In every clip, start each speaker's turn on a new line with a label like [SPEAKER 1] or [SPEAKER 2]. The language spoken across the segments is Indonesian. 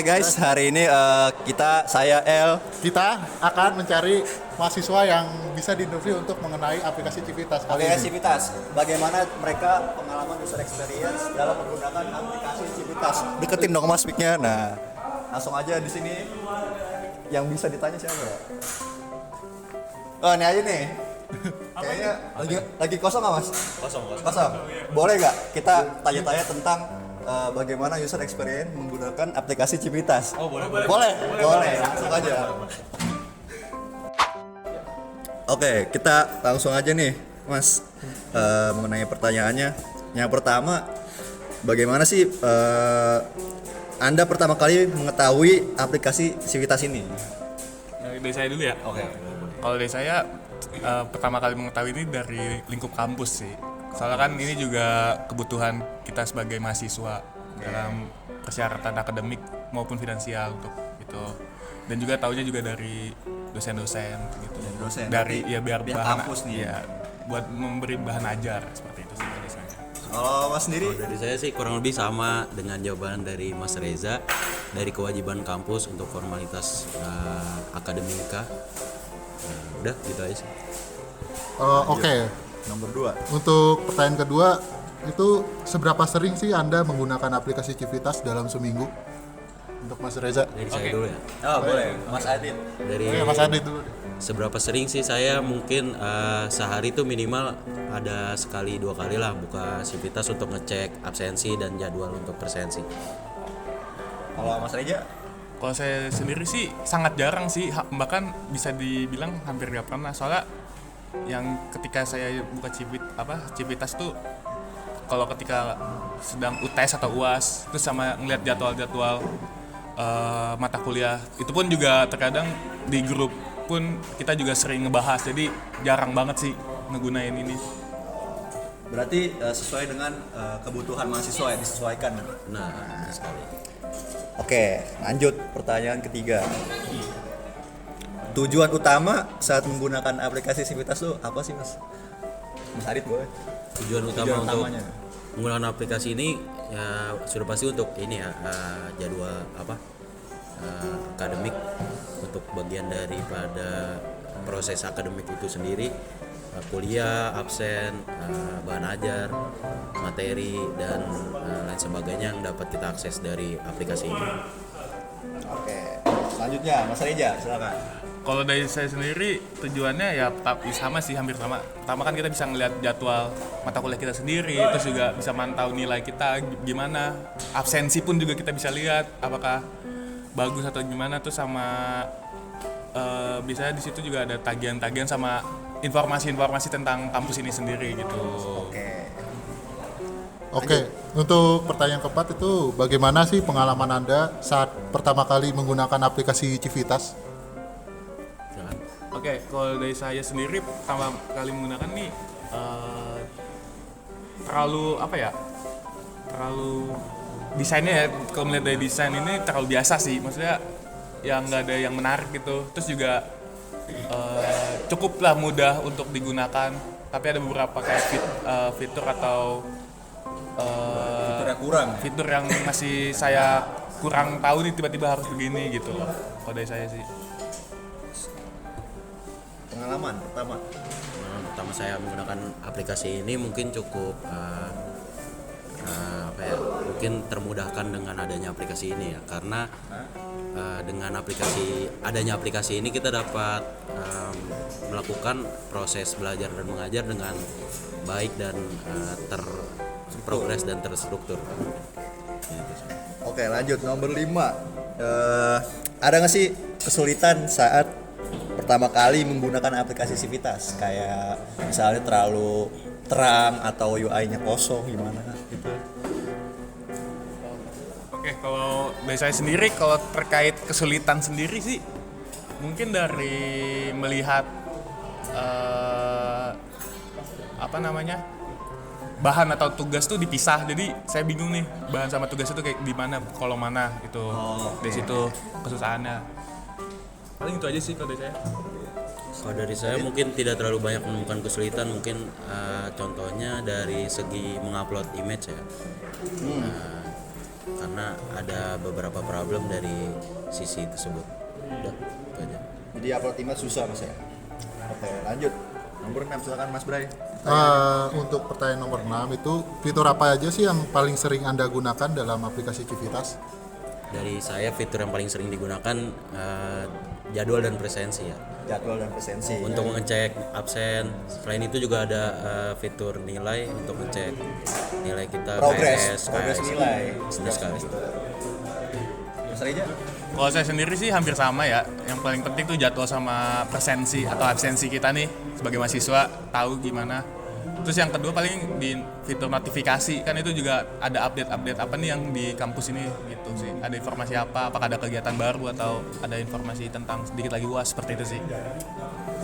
[SPEAKER 1] guys, hari ini saya L.
[SPEAKER 2] Kita akan mencari mahasiswa yang bisa diinterview untuk mengenai aplikasi Civitas kali ini.
[SPEAKER 1] Civitas. Bagaimana mereka pengalaman user experience dalam menggunakan aplikasi Civitas? Deketin dong mas mic-nya. Nah, langsung aja di sini. Yang bisa ditanya siapa ya? Oh, ini aja nih. Kayaknya lagi kosong nggak mas? Kosong. Boleh nggak kita tanya-tanya tentang bagaimana user experience menggunakan aplikasi Civitas?
[SPEAKER 3] Oh boleh.
[SPEAKER 1] Langsung aja. Oke, kita langsung aja nih, Mas, mengenai pertanyaannya. Yang pertama, bagaimana sih Anda pertama kali mengetahui aplikasi Civitas ini?
[SPEAKER 3] Dari saya dulu ya.
[SPEAKER 1] Oke.
[SPEAKER 3] Kalau dari saya pertama kali mengetahui ini dari lingkup kampus sih. Soalnya kan ini juga kebutuhan kita sebagai mahasiswa dalam persyaratan akademik maupun finansial untuk itu. Dan juga taunya juga dari dosen-dosen gitu. Dari ya biar bahan
[SPEAKER 1] kampus nih.
[SPEAKER 3] Ya, buat memberi bahan ajar seperti itu sih dari saya.
[SPEAKER 1] Oh, Mas sendiri?
[SPEAKER 4] Dari saya sih kurang lebih sama dengan jawaban dari Mas Reza, dari kewajiban kampus untuk formalitas akademika. Udah gitu aja sih.
[SPEAKER 2] Oke.
[SPEAKER 1] Nomor 2.
[SPEAKER 2] Untuk pertanyaan kedua, itu seberapa sering sih Anda menggunakan aplikasi Civitas dalam seminggu? Untuk Mas Reza.
[SPEAKER 4] Dari saya dulu ya.
[SPEAKER 1] Oh, boleh. Mas Adit.
[SPEAKER 4] Dari
[SPEAKER 2] Mas Adit dulu.
[SPEAKER 4] seberapa sering sih saya mungkin sehari itu minimal ada sekali 2 kali lah buka Civitas untuk ngecek absensi dan jadwal untuk presensi.
[SPEAKER 1] Kalau Mas Reja?
[SPEAKER 3] Kalau saya sendiri sih sangat jarang sih, bahkan bisa dibilang hampir nggak pernah. Soalnya yang ketika saya buka Civitas tuh kalau ketika sedang UTS atau UAS terus sama ngeliat jadwal mata kuliah itu pun juga terkadang di grup pun kita juga sering ngebahas, jadi jarang banget sih ngegunain ini.
[SPEAKER 1] Berarti sesuai dengan kebutuhan mahasiswa ya, disesuaikan.
[SPEAKER 4] Nah, sekali.
[SPEAKER 1] Oke, lanjut pertanyaan ketiga. Tujuan utama saat menggunakan aplikasi Civitas itu apa sih, Mas? Mas Adit boleh.
[SPEAKER 4] Tujuan utama untuk
[SPEAKER 1] utamanya.
[SPEAKER 4] menggunakan aplikasi ini ya sudah pasti untuk ini ya jadwal akademik, untuk bagian daripada proses akademik itu sendiri, kuliah, absen, bahan ajar, materi dan lain sebagainya yang dapat kita akses dari aplikasi ini.
[SPEAKER 1] Oke, selanjutnya Mas Reja, silakan.
[SPEAKER 3] Kalau dari saya sendiri tujuannya ya sama sih, hampir sama. Pertama kan kita bisa ngeliat jadwal mata kuliah kita sendiri, terus juga bisa mantau nilai kita gimana. Absensi pun juga kita bisa lihat apakah bagus atau gimana, tuh sama biasanya di situ juga ada tagihan-tagihan sama informasi-informasi tentang kampus ini sendiri gitu.
[SPEAKER 2] Oke. Untuk pertanyaan keempat itu bagaimana sih pengalaman Anda saat pertama kali menggunakan aplikasi Civitas?
[SPEAKER 3] Oke, kalau dari saya sendiri pertama kali menggunakan nih terlalu desainnya ya, kalau melihat dari desain ini terlalu biasa sih, maksudnya yang nggak ada yang menarik gitu. Terus juga cukuplah mudah untuk digunakan, tapi ada beberapa kayak fitur atau
[SPEAKER 1] Fitur yang kurang.
[SPEAKER 3] fitur yang masih saya kurang tahu nih, tiba-tiba harus begini gitu loh. Kalau dari saya sih.
[SPEAKER 1] Pengalaman pertama.
[SPEAKER 4] Pertama saya menggunakan aplikasi ini mungkin cukup mungkin termudahkan dengan adanya aplikasi ini ya, karena dengan adanya aplikasi ini kita dapat melakukan proses belajar dan mengajar dengan baik dan terprogres dan terstruktur.
[SPEAKER 1] Oke, lanjut nomor 5. Ada nggak sih kesulitan saat pertama kali menggunakan aplikasi Civitas? Kayak misalnya terlalu terang atau UI-nya kosong gimana gitu.
[SPEAKER 3] Oke, kalau dari saya sendiri, kalau terkait kesulitan sendiri sih mungkin dari melihat bahan atau tugas tuh dipisah, jadi saya bingung nih bahan sama tugas itu kayak di mana, kolom mana itu. Dari situ kesusahannya. Paling itu aja sih kalau dari saya.
[SPEAKER 4] Kalau dari saya mungkin tidak terlalu banyak menemukan kesulitan, mungkin contohnya dari segi mengupload image ya. karena ada beberapa problem dari sisi tersebut. Udah, itu aja.
[SPEAKER 1] Jadi upload image susah mas ya. Oke, lanjut. Nomor 6 silakan Mas Bray.
[SPEAKER 2] Untuk pertanyaan nomor 6 itu fitur apa aja sih yang paling sering Anda gunakan dalam aplikasi Civitas?
[SPEAKER 4] Dari saya fitur yang paling sering digunakan jadwal dan presensi ya.
[SPEAKER 1] Jadwal dan presensi.
[SPEAKER 4] Untuk mengecek absen. Selain itu juga ada fitur nilai untuk ngecek nilai kita
[SPEAKER 1] Progres
[SPEAKER 4] KS,
[SPEAKER 1] nilai.
[SPEAKER 4] Benar sekali.
[SPEAKER 1] Mas Reja?
[SPEAKER 3] Kalau saya sendiri sih hampir sama ya. Yang paling penting tuh jadwal sama presensi atau absensi kita nih sebagai mahasiswa, tahu gimana. Terus yang kedua paling di fitur notifikasi, kan itu juga ada update-update apa nih yang di kampus ini gitu sih. Ada informasi apa, apakah ada kegiatan baru atau ada informasi tentang sedikit lagi UAS, seperti itu sih.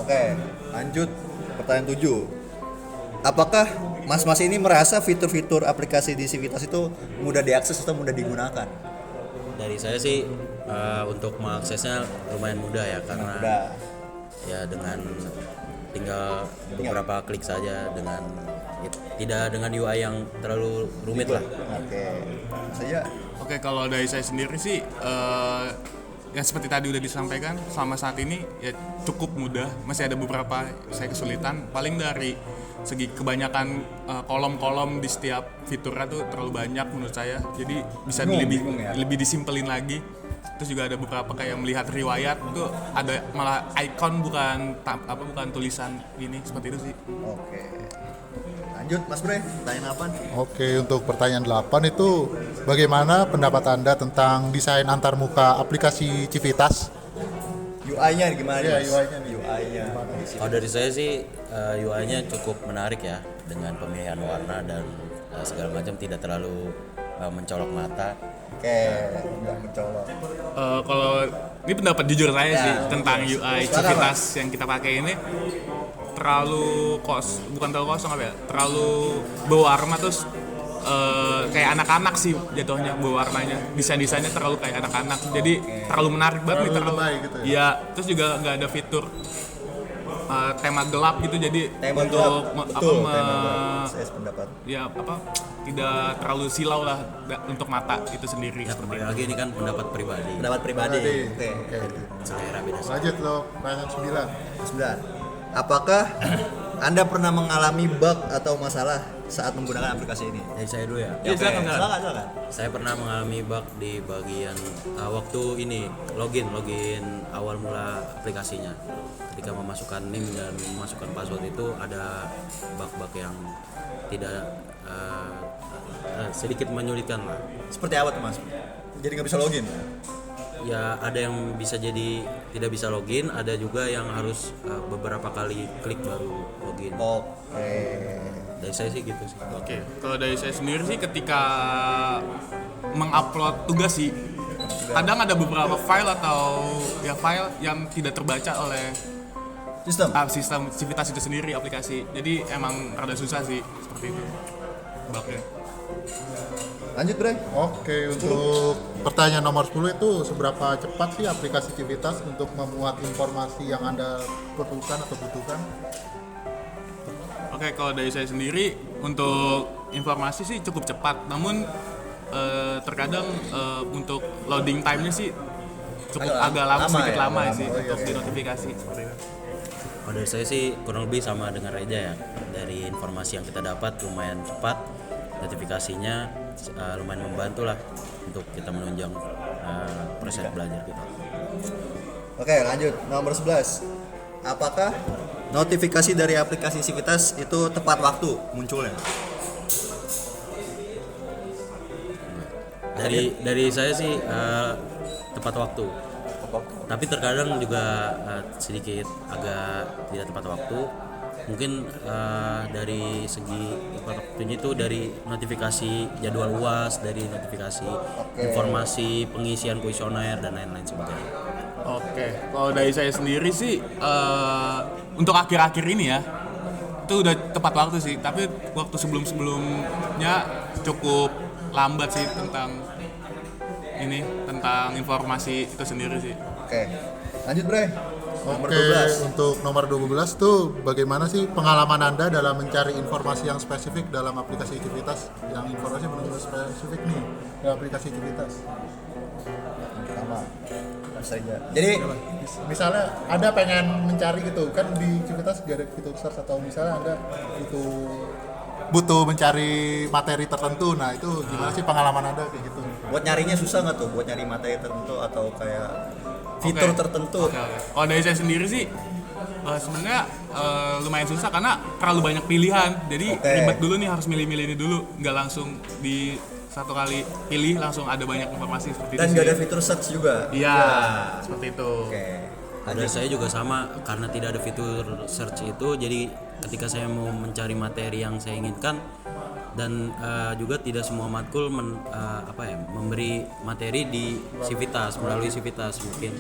[SPEAKER 1] Oke, lanjut pertanyaan 7. Apakah mas-mas ini merasa fitur-fitur aplikasi di Civitas itu mudah diakses atau mudah digunakan?
[SPEAKER 4] Dari saya sih untuk mengaksesnya lumayan mudah ya, karena
[SPEAKER 1] Mudah.
[SPEAKER 4] ya dengan tinggal beberapa klik saja, dengan tidak dengan UI yang terlalu rumit lah.
[SPEAKER 1] Oke, saya
[SPEAKER 3] Oke, kalau dari saya sendiri sih yang seperti tadi udah disampaikan, selama saat ini ya cukup mudah. Masih ada beberapa saya kesulitan, paling dari segi kebanyakan kolom-kolom di setiap fiturnya tuh terlalu banyak menurut saya. Jadi bisa
[SPEAKER 1] Bingung ya?
[SPEAKER 3] lebih disimpelin lagi. Terus juga ada beberapa kayak melihat riwayat tuh ada malah icon bukan tulisan ini, seperti itu sih.
[SPEAKER 1] oke. Lanjut Mas Bre, pertanyaan apa?
[SPEAKER 2] Oke, untuk pertanyaan 8 itu bagaimana pendapat Anda tentang desain antarmuka aplikasi Civitas?
[SPEAKER 1] UI-nya gimana?
[SPEAKER 2] Iya,
[SPEAKER 1] Mas?
[SPEAKER 2] UI-nya nih.
[SPEAKER 1] UI-nya.
[SPEAKER 4] Kalau dari saya sih UI-nya cukup menarik ya, dengan pemilihan warna dan segala macam, tidak terlalu mencolok mata.
[SPEAKER 1] Oke, nggak mencolok.
[SPEAKER 3] Kalau ini pendapat jujur saya sih tentang UI
[SPEAKER 1] Silakan,
[SPEAKER 3] Civitas yang kita pakai ini bukan terlalu kosong apa ya, terlalu berwarna, terus kayak anak-anak sih jatuhnya berwarnanya, desainnya terlalu kayak anak-anak, jadi terlalu menarik banget nih,
[SPEAKER 2] Terlalu lebay gitu ya?
[SPEAKER 3] Iya, terus juga nggak ada fitur tema gelap gitu, jadi
[SPEAKER 1] Tema
[SPEAKER 3] untuk
[SPEAKER 1] gelap, betul, tema gelap. Saya sependapat.
[SPEAKER 3] ya tidak terlalu silau lah untuk mata itu sendiri.
[SPEAKER 4] Ya kembali lagi ini kan pendapat pribadi,
[SPEAKER 1] Pendapat pribadi. Oke.
[SPEAKER 4] selera beda.
[SPEAKER 2] Lanjut loh, pertanyaan 9.
[SPEAKER 1] 9. Apakah Anda pernah mengalami bug atau masalah saat menggunakan aplikasi ini?
[SPEAKER 4] Dari saya dulu ya.
[SPEAKER 3] Iya, silakan.
[SPEAKER 1] Silakan.
[SPEAKER 4] Saya pernah mengalami bug di bagian waktu ini login awal mula aplikasinya. Ketika memasukkan NIM dan memasukkan password itu ada bug-bug yang tidak sedikit menyulitkan lah.
[SPEAKER 1] Seperti apa tuh Mas? Jadi nggak bisa login?
[SPEAKER 4] Ya ada yang bisa jadi tidak bisa login, ada juga yang harus beberapa kali klik baru login.
[SPEAKER 1] Oke.
[SPEAKER 4] Dari saya sih gitu sih.
[SPEAKER 3] Oke, kalau dari saya sendiri sih ketika mengupload tugas sih, kadang ada beberapa file yang tidak terbaca oleh sistem Civitas itu sendiri, aplikasi. Jadi emang rada susah sih seperti itu bugnya.
[SPEAKER 1] Lanjut Bre.
[SPEAKER 2] Oke, untuk pertanyaan nomor 10 itu seberapa cepat sih aplikasi Civitas untuk memuat informasi yang Anda perlukan atau butuhkan?
[SPEAKER 3] Oke, kalau dari saya sendiri untuk informasi sih cukup cepat, namun terkadang untuk loading time-nya sih cukup agak lama, sedikit
[SPEAKER 1] ya,
[SPEAKER 3] lama
[SPEAKER 1] lama.
[SPEAKER 3] sih
[SPEAKER 1] Oh, iya,
[SPEAKER 3] untuk
[SPEAKER 1] iya.
[SPEAKER 3] di notifikasi seperti itu.
[SPEAKER 4] Kalau dari saya sih kurang lebih sama dengan Reja ya. Dari informasi yang kita dapat lumayan cepat, notifikasinya lumayan membantu lah untuk kita menunjang proses belajar kita.
[SPEAKER 1] Oke, lanjut. Nomor 11. Apakah notifikasi dari aplikasi Civitas itu tepat waktu munculnya?
[SPEAKER 4] Dari saya sih tepat waktu. Tapi terkadang juga sedikit agak tidak tepat waktu. Mungkin dari segi tepat waktunya itu dari notifikasi jadwal UAS, dari notifikasi informasi pengisian kuesioner dan lain-lain sebagainya.
[SPEAKER 3] Oke, kalau dari saya sendiri sih untuk akhir-akhir ini ya itu udah tepat waktu sih, tapi waktu sebelum-sebelumnya cukup lambat sih tentang informasi itu sendiri sih.
[SPEAKER 1] Oke. Lanjut Bre. Nomor
[SPEAKER 2] Oke,
[SPEAKER 1] 12.
[SPEAKER 2] untuk nomor 12 tuh bagaimana sih pengalaman Anda dalam mencari informasi yang spesifik dalam aplikasi Civitas? Yang informasi benar-benar spesifik nih dalam aplikasi Civitas.
[SPEAKER 1] Sama. Saja. Jadi
[SPEAKER 2] Misalnya Anda pengen mencari gitu, kan di Civitas gak ada fitur search, atau misalnya Anda butuh mencari materi tertentu, nah itu gimana sih pengalaman Anda kayak gitu?
[SPEAKER 1] buat nyarinya susah nggak tuh? Buat nyari materi tertentu atau kayak fitur
[SPEAKER 3] Oke.
[SPEAKER 1] tertentu?
[SPEAKER 3] Oke. Kalau dari saya sendiri sih sebenarnya lumayan susah karena terlalu banyak pilihan. Jadi
[SPEAKER 1] Oke.
[SPEAKER 3] ribet dulu nih, harus milih-milih ini dulu, nggak langsung di satu kali pilih langsung ada banyak informasi seperti
[SPEAKER 1] Dan
[SPEAKER 3] itu
[SPEAKER 1] nggak
[SPEAKER 3] sih.
[SPEAKER 1] ada fitur search juga.
[SPEAKER 3] Iya, seperti itu.
[SPEAKER 1] Oke.
[SPEAKER 4] Dari saya juga sama, karena tidak ada fitur search itu, jadi ketika saya mau mencari materi yang saya inginkan, dan juga tidak semua matkul memberi materi di Civitas, melalui Civitas, mungkin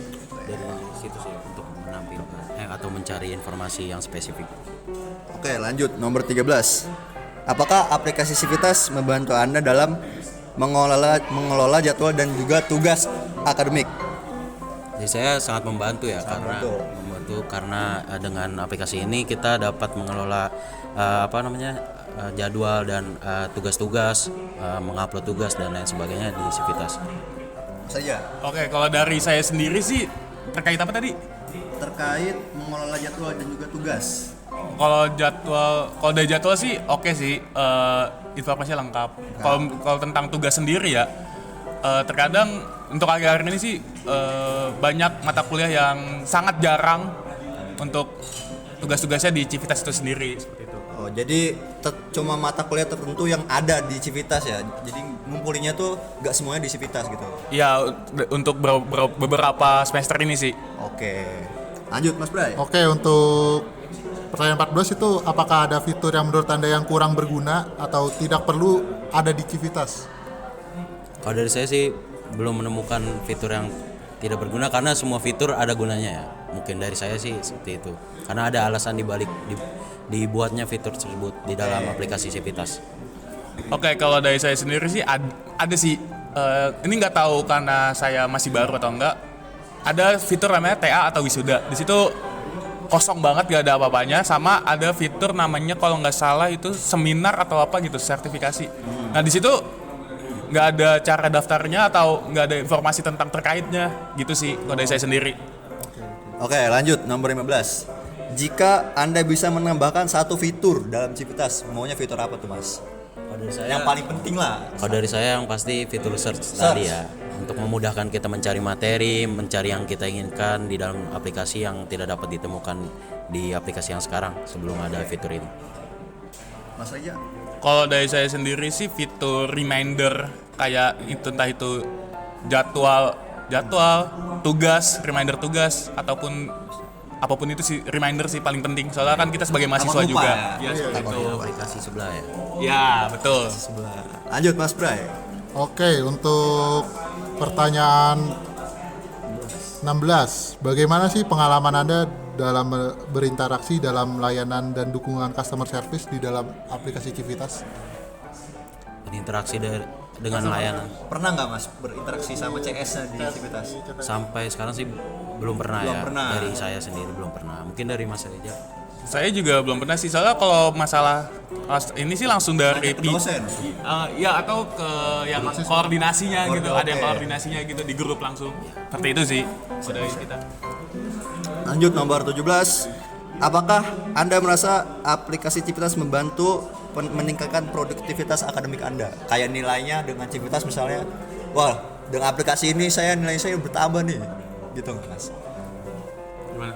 [SPEAKER 4] dari situ sih untuk menampilkan atau mencari informasi yang spesifik.
[SPEAKER 1] Oke, lanjut nomor 13. Apakah aplikasi Civitas membantu Anda dalam mengelola jadwal dan juga tugas akademik?
[SPEAKER 4] Jadi saya sangat membantu ya, karena dengan aplikasi ini kita dapat mengelola jadwal dan tugas-tugas, mengupload tugas dan lain sebagainya di Civitas.
[SPEAKER 1] Saja.
[SPEAKER 3] Oke, kalau dari saya sendiri sih terkait apa tadi?
[SPEAKER 1] Terkait mengelola jadwal dan juga tugas.
[SPEAKER 3] Kalau dari jadwal sih oke sih, informasinya lengkap. Kalau tentang tugas sendiri ya, terkadang untuk akhir-akhir ini sih banyak mata kuliah yang sangat jarang untuk tugas-tugasnya di Civitas itu sendiri, seperti itu.
[SPEAKER 1] Oh, jadi cuma mata kuliah tertentu yang ada di Civitas ya. Jadi ngumpulinnya tuh nggak semuanya di Civitas gitu.
[SPEAKER 3] Ya, untuk beberapa semester ini sih.
[SPEAKER 1] Oke. Lanjut Mas Bray.
[SPEAKER 2] Oke, untuk pertanyaan 14 itu, apakah ada fitur yang menurut Anda yang kurang berguna atau tidak perlu ada di Civitas?
[SPEAKER 4] Kalau dari saya sih belum menemukan fitur yang tidak berguna, karena semua fitur ada gunanya ya. Mungkin dari saya sih seperti itu. Karena ada alasan dibalik dibuatnya fitur tersebut di dalam aplikasi Civitas.
[SPEAKER 3] Oke, kalau dari saya sendiri sih ada sih. Ini nggak tahu karena saya masih baru atau enggak. Ada fitur namanya TA atau wisuda. Di situ kosong banget, gak ada apa-apanya. Sama ada fitur namanya kalau nggak salah itu seminar atau apa gitu, sertifikasi. Nah di situ nggak ada cara daftarnya atau nggak ada informasi tentang terkaitnya gitu sih kalau dari saya sendiri.
[SPEAKER 1] Oke, lanjut nomor 15. Jika Anda bisa menambahkan satu fitur dalam Civitas, maunya fitur apa tuh Mas?
[SPEAKER 4] Kalau dari saya,
[SPEAKER 1] Yang paling penting lah.
[SPEAKER 4] kalau dari saya yang pasti fitur search tadi ya, untuk memudahkan kita mencari materi, mencari yang kita inginkan di dalam aplikasi yang tidak dapat ditemukan di aplikasi yang sekarang sebelum ada fitur ini.
[SPEAKER 1] Mas aja.
[SPEAKER 3] Kalau dari saya sendiri sih fitur reminder kayak itu, entah itu jadwal, tugas, reminder tugas ataupun apapun itu sih, reminder sih paling penting. Soalnya kan kita sebagai mahasiswa
[SPEAKER 1] lupa
[SPEAKER 3] juga.
[SPEAKER 1] ya.
[SPEAKER 3] Ya, seperti itu.
[SPEAKER 4] Aplikasi sebelah ya.
[SPEAKER 3] Ya, betul.
[SPEAKER 1] Lanjut Mas Bray.
[SPEAKER 2] Oke, untuk pertanyaan 16, bagaimana sih pengalaman Anda dalam berinteraksi dalam layanan dan dukungan customer service di dalam aplikasi Civitas?
[SPEAKER 4] Berinteraksi dengan layanan.
[SPEAKER 1] Pernah nggak Mas berinteraksi sama CS-nya di Civitas?
[SPEAKER 4] Sampai sekarang sih belum pernah
[SPEAKER 1] Belum
[SPEAKER 4] ya.
[SPEAKER 1] pernah.
[SPEAKER 4] Dari saya sendiri belum pernah. Mungkin dari Mas Reza.
[SPEAKER 3] Saya juga belum pernah sih. Soalnya kalau masalah ini sih langsung dari
[SPEAKER 1] Ke dosen.
[SPEAKER 3] ya atau ke yang koordinasinya gitu. Ada yang
[SPEAKER 1] Oke.
[SPEAKER 3] koordinasinya gitu di grup langsung. Seperti itu sih. Dari kita.
[SPEAKER 1] Lanjut nomor 17. Apakah Anda merasa aplikasi Civitas membantu meningkatkan produktivitas akademik Anda? Kayak nilainya dengan Civitas misalnya, wah dengan aplikasi ini nilai saya bertambah nih, gitu nggak Mas?
[SPEAKER 3] Gimana?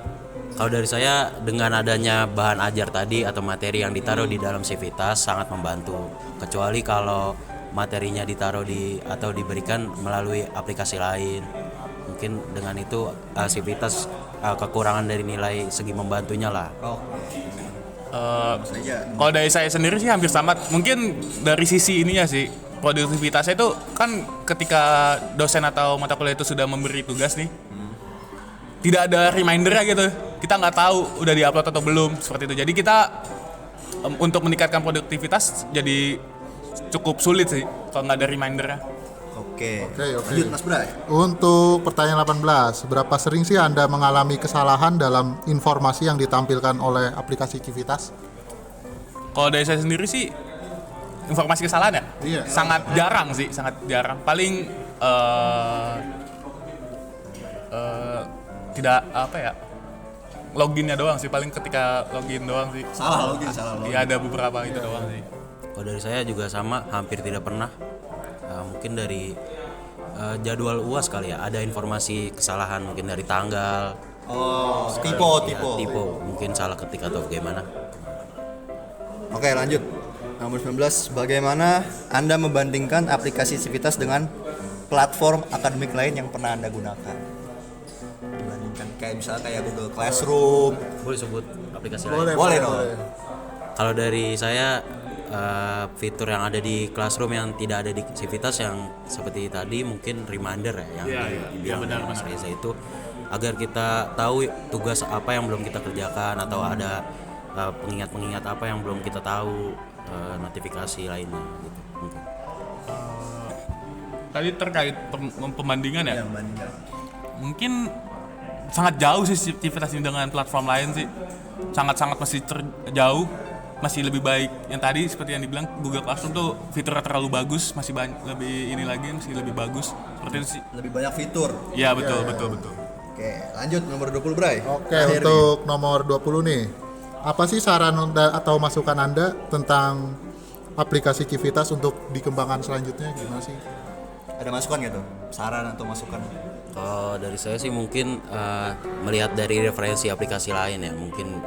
[SPEAKER 4] Kalau dari saya, dengan adanya bahan ajar tadi atau materi yang ditaruh di dalam Civitas sangat membantu. Kecuali kalau materinya ditaruh atau diberikan melalui aplikasi lain. Mungkin dengan itu Civitas kekurangan dari nilai segi membantunya lah.
[SPEAKER 1] Oh,
[SPEAKER 3] Kalau dari saya sendiri sih hampir sama. Mungkin dari sisi ininya sih, produktivitasnya itu kan ketika dosen atau mata kuliah itu sudah memberi tugas nih, tidak ada remindernya gitu. Kita nggak tahu udah diupload atau belum, seperti itu. Jadi kita untuk meningkatkan produktivitas jadi cukup sulit sih kalau nggak ada remindernya.
[SPEAKER 1] oke. Oke.
[SPEAKER 2] Oke.
[SPEAKER 1] Lanjut Mas Bray.
[SPEAKER 2] Untuk pertanyaan 18, berapa sering sih Anda mengalami kesalahan dalam informasi yang ditampilkan oleh aplikasi Civitas?
[SPEAKER 3] Kalau dari saya sendiri sih informasi kesalahan ya
[SPEAKER 2] Iya.
[SPEAKER 3] sangat jarang sih, sangat jarang. Paling tidak apa ya, loginnya doang sih, paling ketika login doang sih.
[SPEAKER 1] Salah login.
[SPEAKER 3] Iya, ada beberapa itu doang sih.
[SPEAKER 4] Kalau dari saya juga sama, hampir tidak pernah. Mungkin dari jadwal UAS kali ya, ada informasi kesalahan mungkin dari tanggal,
[SPEAKER 1] Oh,
[SPEAKER 4] ya, tipe, mungkin salah ketik atau bagaimana.
[SPEAKER 1] Oke, lanjut. Nomor 19, bagaimana Anda membandingkan aplikasi Civitas dengan platform akademik lain yang pernah Anda gunakan? Dibandingkan kayak misalnya kayak Google Classroom.
[SPEAKER 4] Boleh sebut aplikasi lain?
[SPEAKER 1] Boleh dong.
[SPEAKER 4] Kalau dari saya, fitur yang ada di Classroom yang tidak ada di Civitas yang seperti tadi mungkin reminder ya, yang dibilang
[SPEAKER 3] benar,
[SPEAKER 4] Mas Reza itu, agar kita tahu tugas apa yang belum kita kerjakan atau ada pengingat-pengingat apa yang belum kita tahu, notifikasi lainnya gitu mungkin.
[SPEAKER 3] Tadi terkait pembandingan ya, mungkin sangat jauh sih Civitas ini dengan platform lain sih, sangat-sangat masih jauh, masih lebih baik. Yang tadi seperti yang dibilang Google Classroom tuh fiturnya terlalu bagus, masih lebih ini lagi, masih lebih bagus seperti itu sih.
[SPEAKER 1] Lebih banyak fitur.
[SPEAKER 3] Iya betul.
[SPEAKER 1] Oke, lanjut nomor 20, Bray.
[SPEAKER 2] Oke,
[SPEAKER 1] Terakhir
[SPEAKER 2] untuk nomor 20 nih. Apa sih saran atau masukan Anda tentang aplikasi Civitas untuk dikembangkan selanjutnya, gimana sih?
[SPEAKER 1] nih. Ada masukan gitu? Saran atau masukan?
[SPEAKER 4] Kalau dari saya sih mungkin melihat dari referensi aplikasi lain ya, mungkin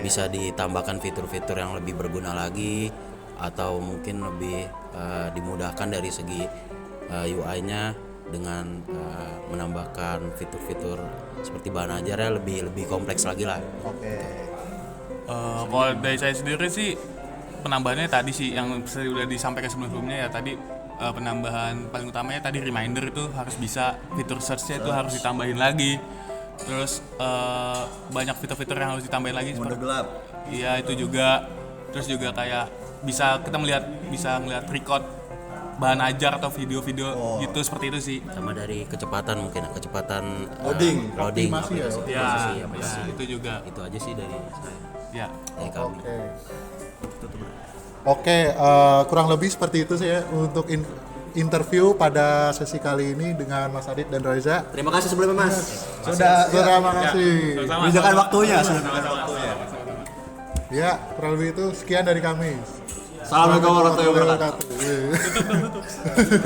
[SPEAKER 4] bisa ditambahkan fitur-fitur yang lebih berguna lagi, atau mungkin lebih dimudahkan dari segi UI-nya dengan menambahkan fitur-fitur seperti bahan ajarnya lebih kompleks lagi lah.
[SPEAKER 1] Oke.
[SPEAKER 3] Kalau dari saya sendiri sih penambahannya tadi sih yang sudah disampaikan sebelumnya ya, tadi penambahan paling utamanya tadi reminder itu harus bisa, fitur search-nya itu harus ditambahin lagi. Terus banyak fitur-fitur yang harus ditambahin lagi
[SPEAKER 1] Mode
[SPEAKER 3] seperti
[SPEAKER 1] gelap.
[SPEAKER 3] iya itu juga. Terus juga kayak bisa kita bisa ngelihat record bahan ajar atau video-video gitu, seperti itu sih.
[SPEAKER 4] Sama dari kecepatan mungkin, kecepatan
[SPEAKER 1] Loading.
[SPEAKER 2] Optimasi ya,
[SPEAKER 4] aplikasi.
[SPEAKER 3] Ya, itu juga.
[SPEAKER 4] Itu aja sih dari saya,
[SPEAKER 3] Ya.
[SPEAKER 4] dari kami.
[SPEAKER 2] Oke, kurang lebih seperti itu sih ya untuk interview pada sesi kali ini dengan Mas Adit dan Reza.
[SPEAKER 1] Terima kasih sebelumnya, Mas. Sudah
[SPEAKER 2] Terima kasih.
[SPEAKER 1] menunjukkan waktunya.
[SPEAKER 2] Ya, kurang lebih itu sekian dari kami.
[SPEAKER 1] Assalamualaikum warahmatullahi wabarakatuh.
[SPEAKER 2] wabarakatuh.